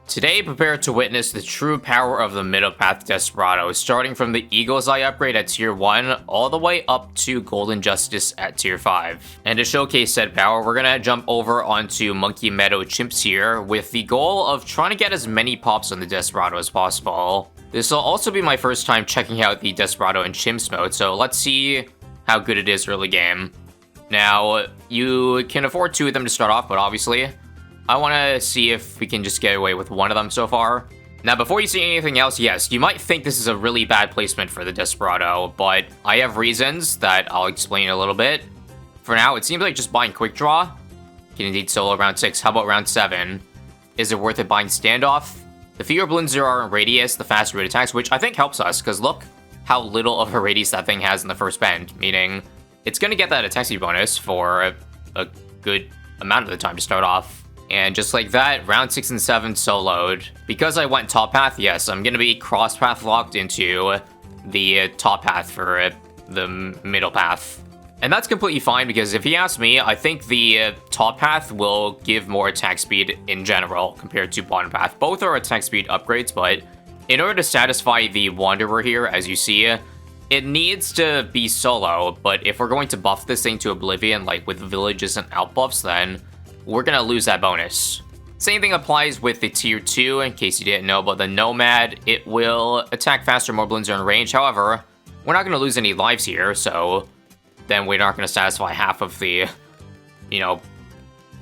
Today, prepare to witness the true power of the middle path Desperado, starting from the Eagle's Eye upgrade at tier 1, all the way up to Golden Justice at tier 5. And to showcase said power, we're gonna jump over onto Monkey Meadow Chimps here, with the goal of trying to get as many pops on the Desperado as possible. This will also be my first time checking out the Desperado in Chimps mode, so let's see how good it is early game. Now, you can afford 2 of them to start off, but obviously, I want to see if we can just get away with 1 of them so far. Now, before you see anything else, yes, you might think this is a really bad placement for the Desperado, but I have reasons that I'll explain a little bit. For now, it seems like just buying Quick Draw can indeed solo round 6. How about round 7? Is it worth it buying Standoff? The fewer balloons there are in radius, the faster it attacks, which I think helps us, because look how little of a radius that thing has in the first bend, meaning it's going to get that attack speed bonus for a good amount of the time to start off. And just like that, round 6 and 7 soloed. Because I went top path, yes, I'm going to be cross path locked into the top path for the middle path. And that's completely fine because if you ask me, I think the top path will give more attack speed in general compared to bottom path. Both are attack speed upgrades, but in order to satisfy the Wanderer here, as you see, it needs to be solo. But if we're going to buff this thing to Oblivion, like with villages and outbuffs, then we're gonna lose that bonus. Same thing applies with the tier 2, in case you didn't know, but the Nomad, it will attack faster, more balloons are in range. However, we're not gonna lose any lives here, so then we're not gonna satisfy half of the,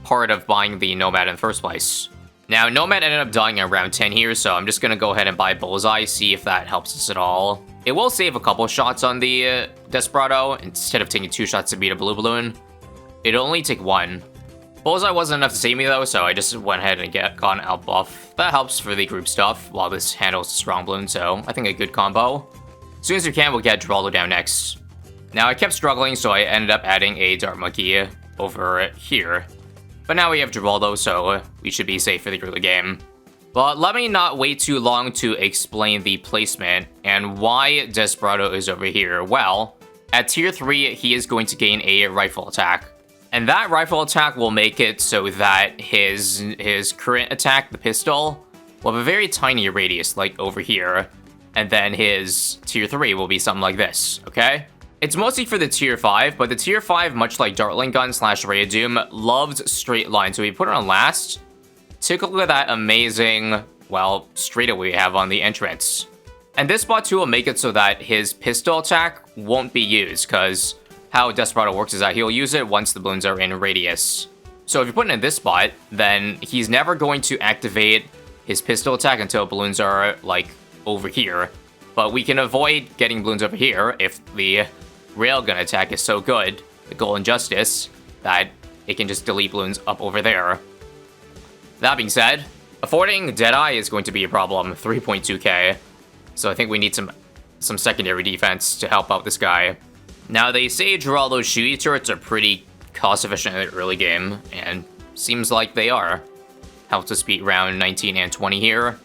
part of buying the Nomad in the first place. Now, Nomad ended up dying in round 10 here, so I'm just gonna go ahead and buy Bullseye, see if that helps us at all. It will save a couple shots on the Desperado, instead of taking 2 shots to beat a blue balloon. It'll only take 1. Bullseye wasn't enough to save me though, so I just went ahead and got an out buff. That helps for the group stuff, while this handles the strong balloon, so I think a good combo. As soon as we can, we'll get Geraldo down next. Now, I kept struggling, so I ended up adding a Dart Monkey over here. But now we have Geraldo, so we should be safe for the early game. But let me not wait too long to explain the placement and why Desperado is over here. Well, at tier 3, he is going to gain a rifle attack. And that rifle attack will make it so that his current attack, the pistol, will have a very tiny radius, like over here. And then his tier 3 will be something like this, okay? It's mostly for the tier 5, but the tier 5, much like Dartling Gun / Ray of Doom, loves straight line. So we put it on last. Take a look at that amazing, well, straightaway we have on the entrance. And this spot too will make it so that his pistol attack won't be used, because how Desperado works is that he'll use it once the balloons are in radius. So if you put it in this spot, then he's never going to activate his pistol attack until balloons are, like, over here. But we can avoid getting balloons over here if the railgun attack is so good, the Golden Justice, that it can just delete balloons up over there. That being said, affording Deadeye is going to be a problem, 3.2k. So I think we need some secondary defense to help out this guy. Now, they say Geraldo's shooty turrets are pretty cost-efficient in the early game, and seems like they are. Helps us beat round 19 and 20 here.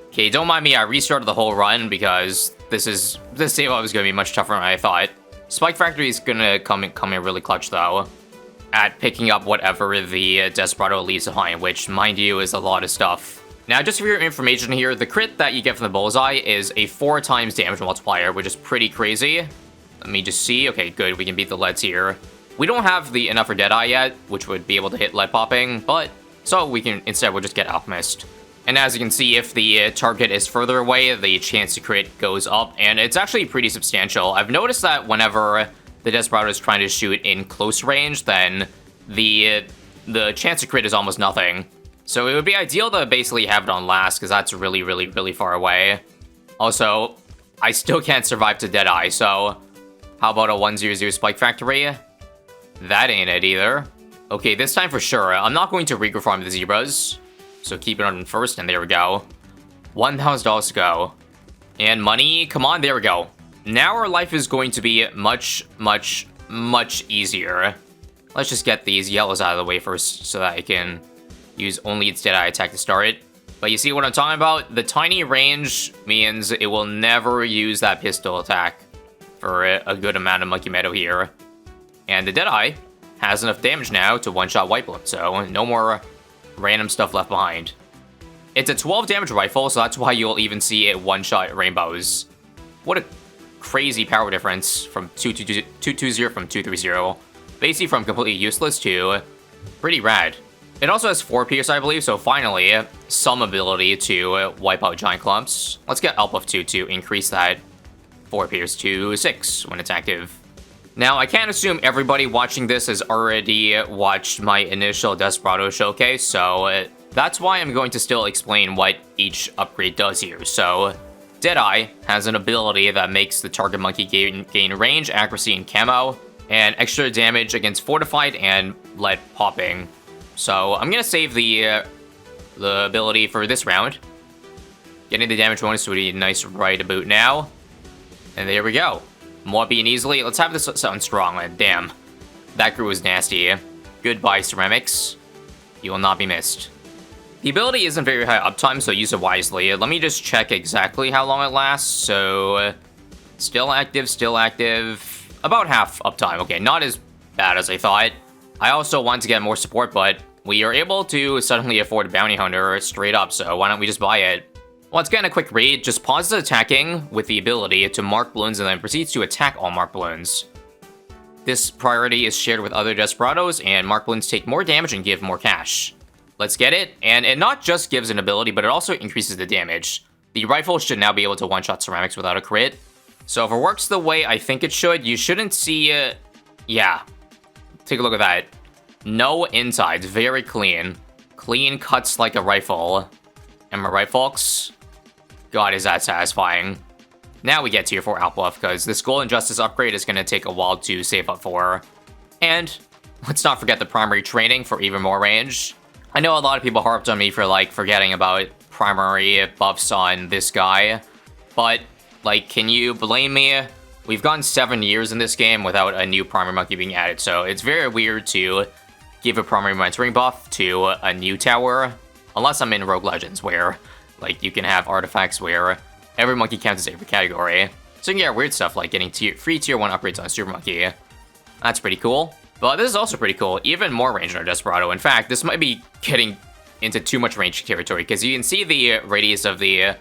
Okay, don't mind me, I restarted the whole run because this save up is going to be much tougher than I thought. Spike Factory is going to come in really clutch, though, at picking up whatever the Desperado leaves behind, which, mind you, is a lot of stuff. Now, just for your information here, the crit that you get from the Bullseye is a 4 times damage multiplier, which is pretty crazy. Let me just see. Okay, good. We can beat the leads here. We don't have the enough for Deadeye yet, which would be able to hit lead popping, but so we can instead we'll just get Alchemist. And as you can see, if the target is further away, the chance to crit goes up, and it's actually pretty substantial. I've noticed that whenever the Desperado is trying to shoot in close range, then the chance to crit is almost nothing. So it would be ideal to basically have it on last, because that's really, really, really far away. Also, I still can't survive to Deadeye, so how about a 100 Spike Factory? That ain't it either. Okay, this time for sure. I'm not going to Regal Farm the Zebras, so keep it on first, and there we go. $1,000 to go. And money, come on, there we go. Now our life is going to be much, much, much easier. Let's just get these yellows out of the way first, so that I can use only its Deadeye attack to start it. But you see what I'm talking about? The tiny range means it will never use that pistol attack for a good amount of Monkey Meadow here. And the Deadeye has enough damage now to one-shot White Blood, so no more random stuff left behind. It's a 12 damage rifle, so that's why you'll even see it one-shot rainbows. What a crazy power difference from 220 from 230. Basically from completely useless to pretty rad. It also has 4 pierce, I believe, so finally, some ability to wipe out giant clumps. Let's get Alp of 2 to increase that 4 pierce to 6 when it's active. Now, I can't assume everybody watching this has already watched my initial Desperado showcase, so that's why I'm going to still explain what each upgrade does here. So, Deadeye has an ability that makes the target monkey gain range, accuracy, and camo, and extra damage against fortified and lead popping. So, I'm gonna save the ability for this round. Getting the damage bonus would be nice right about now. And there we go. More being easily. Let's have this sound strong. Damn. That crew was nasty. Goodbye, ceramics. You will not be missed. The ability isn't very high uptime, so use it wisely. Let me just check exactly how long it lasts. So, still active, still active. About half uptime. Okay, not as bad as I thought. I also want to get more support, but we are able to suddenly afford a bounty hunter straight up, so why don't we just buy it? Once again, a quick read, just pauses attacking with the ability to mark balloons and then proceeds to attack all marked balloons. This priority is shared with other Desperados, and marked balloons take more damage and give more cash. Let's get it, and it not just gives an ability, but it also increases the damage. The rifle should now be able to one-shot ceramics without a crit. So if it works the way I think it should, you shouldn't see, yeah. Take a look at that. No insides, very clean. Clean cuts like a rifle. Am I right, folks? God, is that satisfying. Now we get tier 4 Alp buff, because this Golden Justice upgrade is going to take a while to save up for. And let's not forget the primary training for even more range. I know a lot of people harped on me for, like, forgetting about primary buffs on this guy. But, like, can you blame me? We've gone 7 years in this game without a new primary monkey being added, so it's very weird to give a primary mentoring buff to a new tower. Unless I'm in Rogue Legends, where, like, you can have artifacts where every monkey counts as every category. So you can get weird stuff like getting free tier 1 upgrades on Super Monkey. That's pretty cool. But this is also pretty cool. Even more range in our Desperado. In fact, this might be getting into too much range territory, because you can see the radius of the,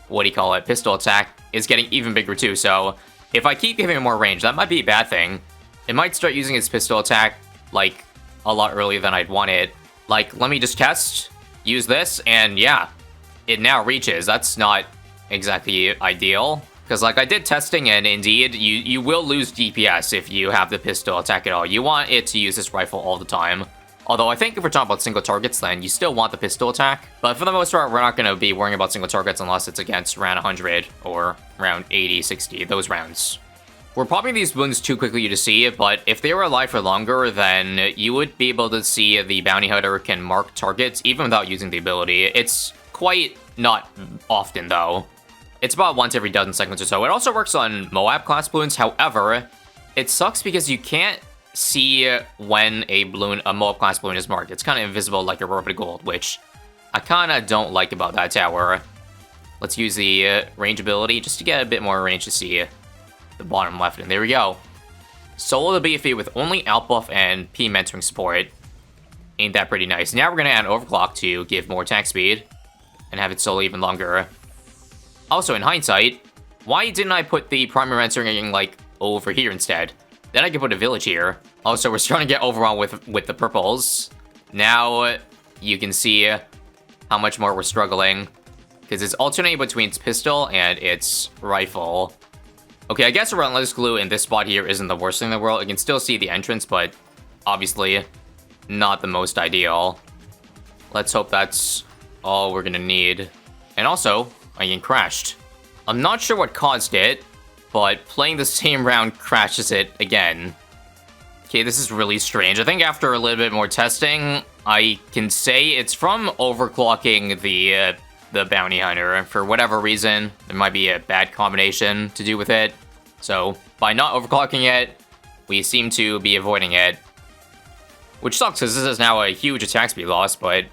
what do you call it, pistol attack is getting even bigger too. So if I keep giving it more range, that might be a bad thing. It might start using its pistol attack, like, a lot earlier than I'd want it. Like, let me just test. Use this, and yeah, it now reaches. That's not exactly ideal, because like I did testing, and indeed, you will lose DPS if you have the pistol attack at all. You want it to use this rifle all the time. Although I think if we're talking about single targets, then you still want the pistol attack. But for the most part, we're not going to be worrying about single targets unless it's against round 100 or round 80, 60, those rounds. We're popping these balloons too quickly to see, but if they were alive for longer, then you would be able to see the bounty hunter can mark targets even without using the ability. It's quite not often, though. It's about once every dozen seconds or so. It also works on Moab class balloons. However, it sucks because you can't see when a Moab class balloon is marked. It's kind of invisible like a rope of gold, which I kind of don't like about that tower. Let's use the range ability just to get a bit more range to see the bottom left, and there we go. Solo the BFE with only Alp buff and P mentoring support. Ain't that pretty nice? Now we're gonna add Overclock to give more attack speed and have it solo even longer. Also, in hindsight, why didn't I put the primary mentoring like over here instead? Then I could put a village here. Also, we're starting to get overwhelmed with the purples. Now you can see how much more we're struggling, because it's alternating between its pistol and its rifle. Okay, I guess a Relentless Glue in this spot here isn't the worst thing in the world. You can still see the entrance, but obviously not the most ideal. Let's hope that's all we're gonna need. And also, Onion crashed. I'm not sure what caused it, but playing the same round crashes it again. Okay, this is really strange. I think after a little bit more testing, I can say it's from overclocking the bounty hunter. For whatever reason, there might be a bad combination to do with it. So, by not overclocking it, we seem to be avoiding it. Which sucks, because this is now a huge attack speed loss, but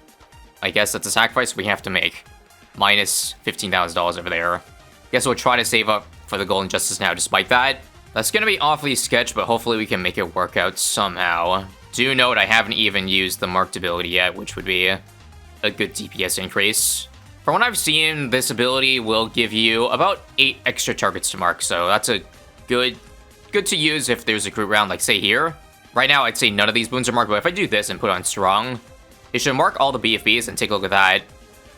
I guess that's a sacrifice we have to make. Minus $15,000 over there. Guess we'll try to save up for the Golden Justice now despite that. That's gonna be awfully sketch, but hopefully we can make it work out somehow. Do note I haven't even used the marked ability yet, which would be a good DPS increase. From what I've seen, this ability will give you about 8 extra targets to mark, so that's a good to use if there's a group round, like say here. Right now, I'd say none of these boons are marked, but if I do this and put on strong, it should mark all the BFBs and take a look at that.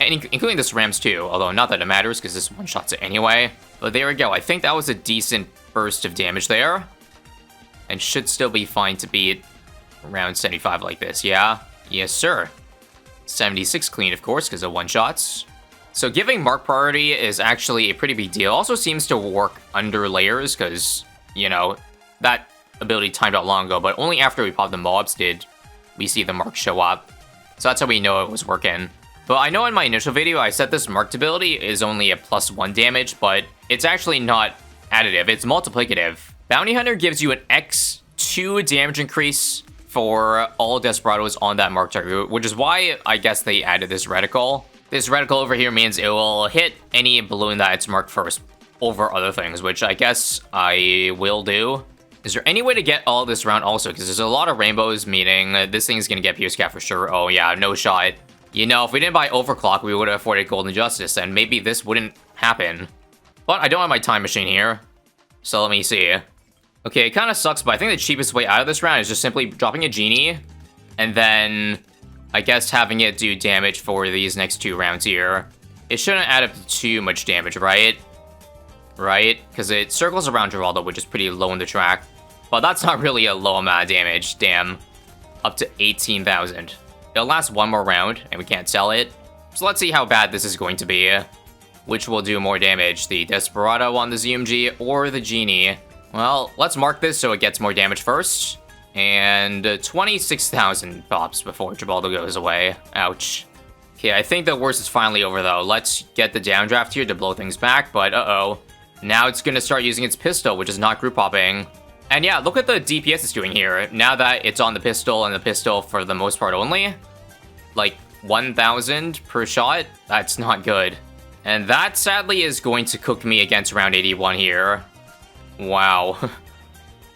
And including the Rams too, although not that it matters because this one-shots it anyway. But there we go. I think that was a decent burst of damage there. And should still be fine to beat around 75 like this, yeah? Yes, sir. 76 clean, of course, because of one-shots. So giving mark priority is actually a pretty big deal. Also seems to work under layers because, you know, that ability timed out long ago, but only after we popped the mobs did we see the mark show up. So that's how we know it was working. But I know in my initial video I said this marked ability is only a +1 damage, but it's actually not additive, it's multiplicative. Bounty Hunter gives you an X2 damage increase for all Desperados on that marked target, which is why I guess they added this reticle. This reticle over here means it will hit any balloon that it's marked first over other things, which I guess I will do. Is there any way to get all this round also? Because there's a lot of rainbows, meaning this thing's gonna get Pierce Cap for sure. Oh yeah, no shot. You know, if we didn't buy Overclock, we would have afforded Golden Justice, and maybe this wouldn't happen. But I don't have my time machine here, so let me see. Okay, it kind of sucks, but I think the cheapest way out of this round is just simply dropping a Genie, and then I guess having it do damage for these next 2 rounds here. It shouldn't add up to too much damage, right? Right? Because it circles around Geraldo, which is pretty low in the track. But that's not really a low amount of damage, damn. Up to 18,000. It'll last 1 more round, and we can't sell it. So let's see how bad this is going to be. Which will do more damage, the Desperado on the ZMG or the Genie. Well, let's mark this so it gets more damage first. And 26,000 pops before Geraldo goes away. Ouch. Okay, I think the worst is finally over though. Let's get the downdraft here to blow things back, but uh-oh. Now it's gonna start using its pistol, which is not group popping. And yeah, look at the DPS it's doing here. Now that it's on the pistol, and the pistol for the most part only, like 1,000 per shot, that's not good. And that sadly is going to cook me against round 81 here. Wow.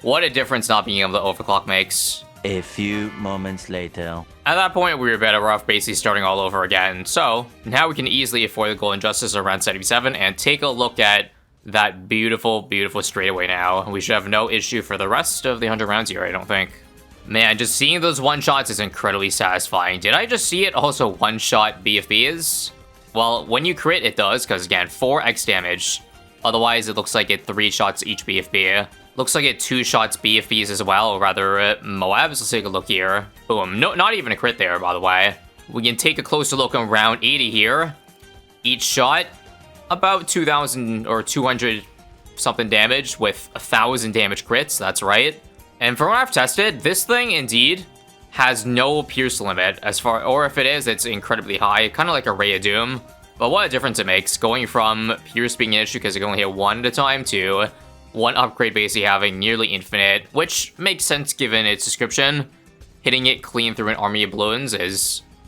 What a difference not being able to overclock makes. A few moments later. At that point, we were better off basically starting all over again. So now we can easily afford the Golden Justice around 77 and take a look at that beautiful, beautiful straightaway now. We should have no issue for the rest of the 100 rounds here, I don't think. Man, just seeing those one-shots is incredibly satisfying. Did I just see it also one-shot BFBs? Well, when you crit, it does, because again, 4x damage. Otherwise, it looks like it 3 shots each BFB. Looks like it 2 shots BFBs as well, or rather, Moabs. Let's take a look here. Boom. No, not even a crit there, by the way. We can take a closer look on round 80 here. Each shot, about 2,000 or 200 something damage with 1,000 damage crits, that's right. And from what I've tested, this thing indeed has no pierce limit as far, or if it is, it's incredibly high, kind of like a Ray of Doom. But what a difference it makes, going from pierce being an issue because it can only hit 1 at a time to 1 upgrade basically having nearly infinite, which makes sense given its description. Hitting it clean through an army of balloons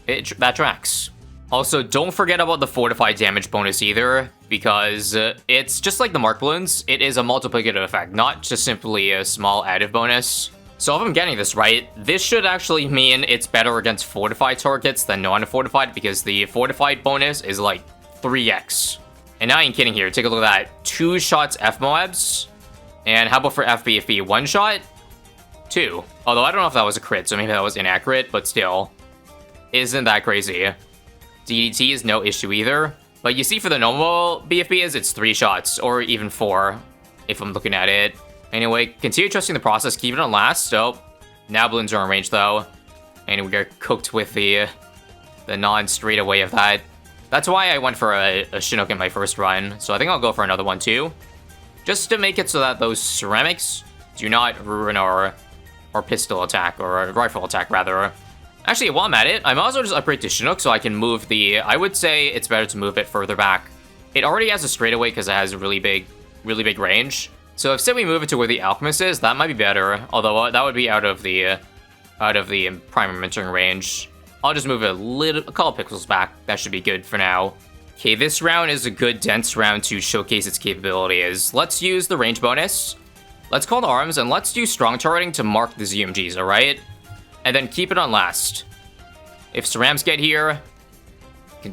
that tracks. Also, don't forget about the fortified damage bonus either, because it's just like the mark balloons, it is a multiplicative effect, not just simply a small additive bonus. So if I'm getting this right, this should actually mean it's better against fortified targets than non-fortified, because the fortified bonus is like 3x. And I ain't kidding here, take a look at that. 2 shots F Moabs, and how about for FBFB, 1 shot? 2. Although I don't know if that was a crit, so maybe that was inaccurate, but still. Isn't that crazy? DDT is no issue either. But you see for the normal BFBs, it's 3 shots, or even 4, if I'm looking at it. Anyway, continue trusting the process, keep it on last. So, now balloons are in range though. And we got cooked with the non-straight away of that. That's why I went for a Chinook in my first run. So I think I'll go for another one too. Just to make it so that those ceramics do not ruin our pistol attack, or our rifle attack rather. Actually, while I'm at it, I might as well just upgrade to Chinook so I can move the... I would say it's better to move it further back. It already has a straightaway because it has a really big range. So if say we move it to where the Alchemist is, that might be better. Although that would be out of the primary mentoring range. I'll just move it a couple pixels back. That should be good for now. Okay, this round is a good dense round to showcase its capabilities. Let's use the range bonus. Let's call the arms and let's do strong targeting to mark the ZMGs, alright? And then keep it on last. If Cerams get here,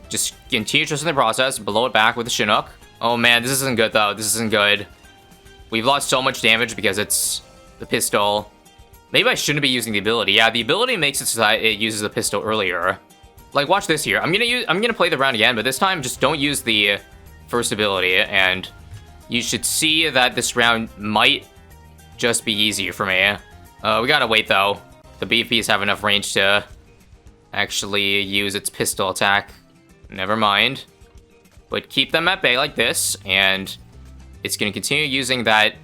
Just continue trusting the process, blow it back with the Chinook. Oh man, this isn't good though. This isn't good. We've lost so much damage because it's the pistol. Maybe I shouldn't be using the ability. Yeah, the ability makes it so that it uses the pistol earlier. Like, watch this here. I'm gonna play the round again, but this time just don't use the first ability, and you should see that this round might just be easier for me. We gotta wait though. The BFPs have enough range to actually use its pistol attack. Never mind. But keep them at bay like this, and it's gonna continue using that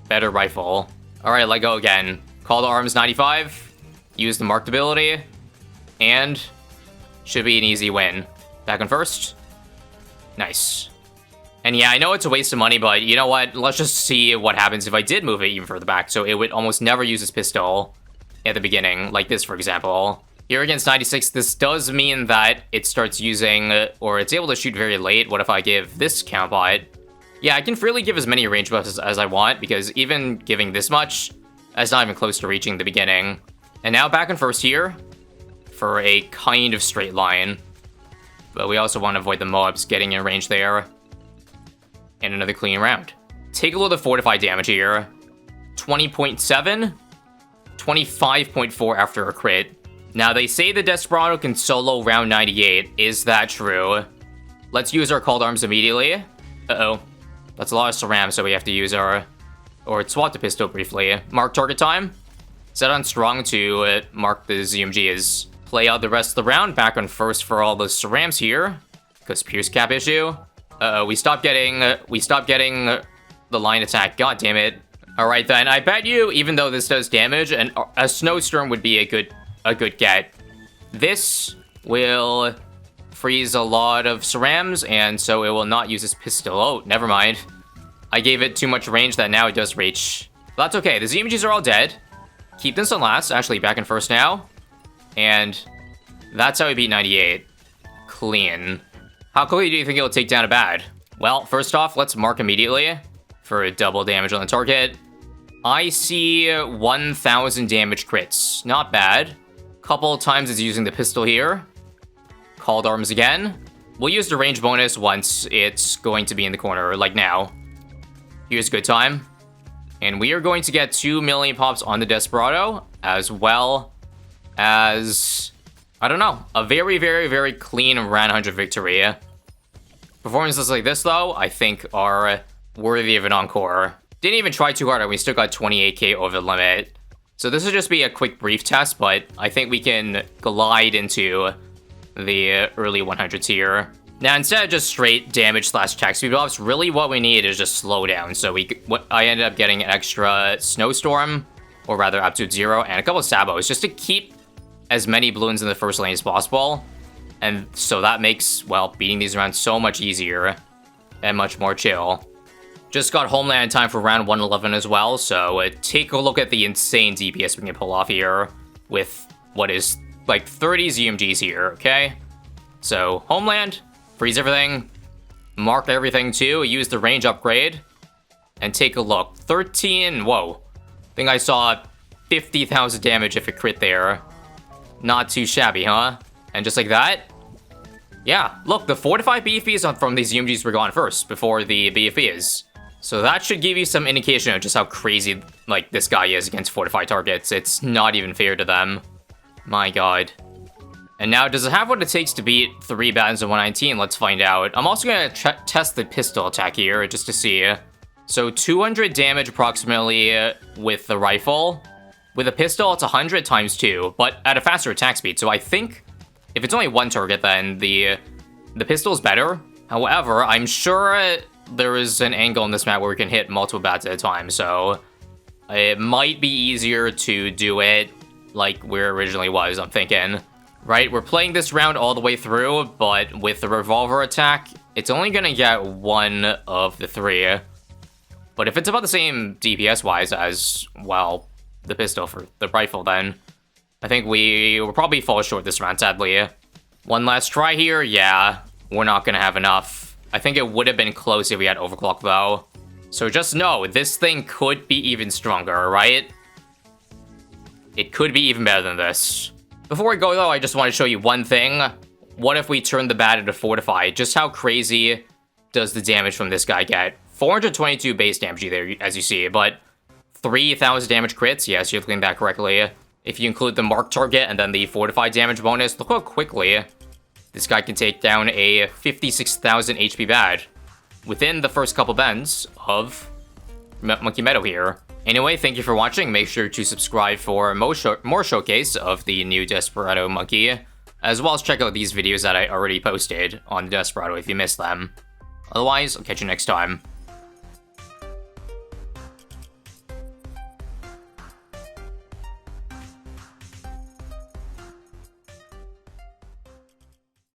better rifle. Alright, let go again. Call to arms 95. Use the marked ability. And should be an easy win. Back on first. Nice. And yeah, I know it's a waste of money, but you know what? Let's just see what happens if I did move it even further back. So it would almost never use its pistol at the beginning, like this, for example. Here against 96, this does mean that it starts using, or it's able to shoot very late. What if I give this count bot? Yeah, I can freely give as many range buffs as I want, because even giving this much, that's not even close to reaching the beginning. And now back in first here, for a kind of straight line. But we also want to avoid the Moabs getting in range there. And another clean round. Take a look at the fortified damage here. 20.7, 25.4 after a crit. Now, they say the Desperado can solo round 98. Is that true? Let's use our called arms immediately. Uh-oh. That's a lot of SRAM, so we have to use our... Or swap the pistol briefly. Mark target time. Set on strong to mark the ZMGs. Play out the rest of the round. Back on first for all the SRAMs here. Because Pierce cap issue. Uh-oh, we stopped getting the line attack. God damn it. Alright then, I bet you, even though this does damage, and a Snowstorm would be a good get. This will freeze a lot of SRAMs, and so it will not use its pistol. Oh, never mind. I gave it too much range that now it does reach. But that's okay, the ZMGs are all dead. Keep this on last, actually back in first now. And that's how we beat 98. Clean. How quickly do you think it'll take down a bad? Well, first off, let's mark immediately for double damage on the target. I see 1,000 damage crits. Not bad. Couple times it's using the pistol here. Called arms again. We'll use the range bonus once it's going to be in the corner, like now. Here's good time. And we are going to get 2 million pops on the Desperado, as well as, I don't know, a very, very, very clean round 100 victory. Performances like this, though, I think are worthy of an encore. Didn't even try too hard, and we still got 28k over the limit. So this will just be a quick brief test, but I think we can glide into the early 100s here. Now, instead of just straight damage / attack speed buffs, really what we need is just slow down. So I ended up getting an extra Snowstorm, or rather Absolute Zero, and a couple of Sabos, just to keep as many balloons in the first lane as possible. And so that makes, well, beating these rounds so much easier and much more chill. Just got Homeland in time for round 111 as well, so take a look at the insane DPS we can pull off here with what is like 30 ZMGs here, okay? So, Homeland, freeze everything, mark everything too, use the range upgrade, and take a look. 13, whoa. I think I saw 50,000 damage if it crit there. Not too shabby, huh? And just like that, yeah, look, the fortified BFBs from these ZMGs were gone first, before the BFBs. So that should give you some indication of just how crazy, like, this guy is against fortified targets. It's not even fair to them. My god. And now, does it have what it takes to beat 3 battles in 119? Let's find out. I'm also going to test the pistol attack here, just to see. So, 200 damage approximately with the rifle. With a pistol, it's 100 times 2, but at a faster attack speed. So I think if it's only one target, then the pistol's better. However, I'm sure there is an angle in this map where we can hit multiple bats at a time, so it might be easier to do it like where it originally was, I'm thinking. Right, we're playing this round all the way through, but with the revolver attack, it's only gonna get one of the 3. But if it's about the same DPS-wise as, well, the pistol for the rifle, then I think we will probably fall short this round, sadly. One last try here, yeah, we're not gonna have enough. I think it would have been close if we had Overclock, though. So just know, this thing could be even stronger, right? It could be even better than this. Before we go, though, I just want to show you one thing. what if we turn the bad into fortified? Just how crazy does the damage from this guy get? 422 base damage there, as you see, but 3,000 damage crits. Yes, you're looking at that correctly. If you include the mark target and then the fortified damage bonus, look how quickly this guy can take down a 56,000 HP bad within the first couple bends of Monkey Meadow here. Anyway, thank you for watching. Make sure to subscribe for more showcase of the new Desperado monkey, as well as check out these videos that I already posted on Desperado if you missed them. Otherwise, I'll catch you next time.